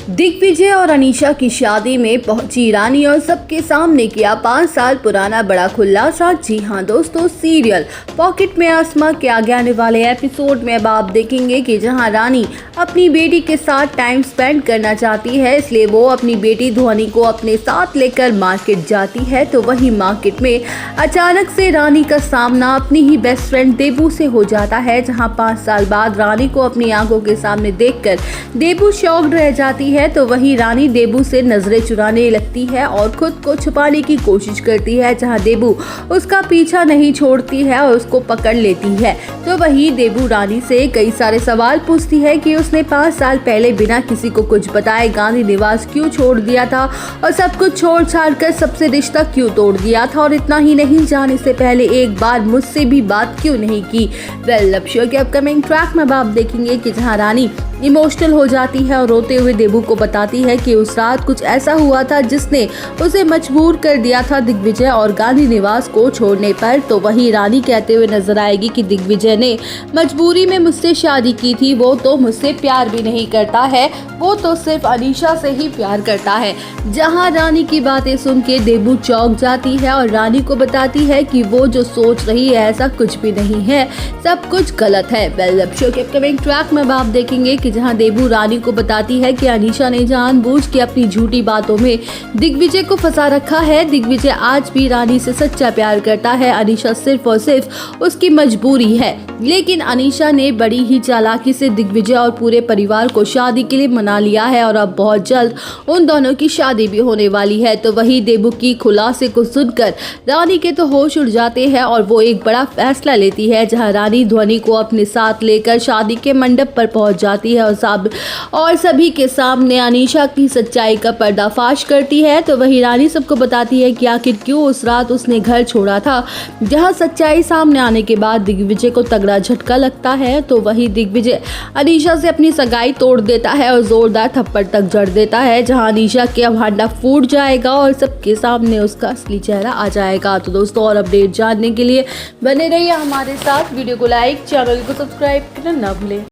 दिग्विजय और अनीशा की शादी में पहुंची रानी और सबके सामने किया 5 साल पुराना बड़ा खुलासा। जी हां दोस्तों, सीरियल पॉकेट में आसमां के आगे आने वाले एपिसोड में अब आप देखेंगे कि जहां रानी अपनी बेटी के साथ टाइम स्पेंड करना चाहती है, इसलिए वो अपनी बेटी ध्वनि को अपने साथ लेकर मार्केट जाती है, तो वही मार्केट में अचानक से रानी का सामना अपनी ही बेस्ट फ्रेंड देबू से हो जाता है। जहां 5 साल बाद रानी को अपनी आंखों के सामने देखकर देबू शॉक्ड रह जाती है, तो वहीं रानी देबू से नजरें चुराने लगती है और खुद को छुपाने की कोशिश करती है। जहां देबू उसका पीछा नहीं छोड़ती है और उसको पकड़ लेती है, तो वहीं देबू रानी से कई सारे सवाल पूछती है कि उसने 5 साल पहले बिना किसी को कुछ बताए गांधी निवास क्यों छोड़ दिया था और सब कुछ छोड़ छाड़ कर सबसे रिश्ता क्यों तोड़ दिया था, और इतना ही नहीं, जाने से पहले एक बार मुझसे भी बात क्यों नहीं की। वेल, अब शो के अपकमिंग ट्रैक में आप देखेंगे कि जहां रानी इमोशनल हो जाती है और रोते हुए देबू को बताती है कि उस रात कुछ ऐसा हुआ था जिसने उसे मजबूर कर दिया था दिग्विजय और गांधी निवास को छोड़ने पर। तो वही रानी कहते हुए नजर आएगी कि दिग्विजय ने मजबूरी में मुझसे शादी की थी, वो तो मुझसे प्यार भी नहीं करता है, वो तो सिर्फ अनीशा से ही प्यार करता है। जहां रानी की बातें सुन के देबू चौंक जाती है और रानी को बताती है कि वो जो सोच रही है ऐसा कुछ भी नहीं है, सब कुछ गलत है। वेल, अब शो के अपकमिंग ट्रैक में आप देखेंगे कि जहां देबू रानी को बताती है कि अनीशा ने जानबूझ के अपनी झूठी बातों में दिग्विजय को फंसा रखा है। दिग्विजय आज भी रानी से सच्चा प्यार करता है, अनीशा सिर्फ और सिर्फ उसकी मजबूरी है। लेकिन अनीशा ने बड़ी ही चालाकी से दिग्विजय और पूरे परिवार को शादी के लिए मना लिया है और अब बहुत जल्द उन दोनों की शादी भी होने वाली है। तो वही देबू की खुलासे को सुनकर रानी के तो होश उड़ जाते हैं और वो एक बड़ा फैसला लेती है, जहां रानी ध्वनि को अपने साथ लेकर शादी के मंडप पर पहुंच जाती है और सभी के सामने अनीशा की सच्चाई का पर्दाफाश करती है। तो वही रानी सबको बताती है कि आखिर क्यों उस रात उसने घर छोड़ा था। जहां सच्चाई सामने आने के बाद दिग्विजय को तगड़ा झटका लगता है, तो वही दिग्विजय अनीशा से अपनी सगाई तोड़ देता है और जोरदार थप्पड़ तक जड़ देता है, जहां अनीशा का भांडा फूट जाएगा और सबके सामने उसका असली चेहरा आ जाएगा। तो दोस्तों, और अपडेट जानने के लिए बने रहिए हमारे साथ, वीडियो को लाइक, चैनल को सब्सक्राइब करना ना भूलें।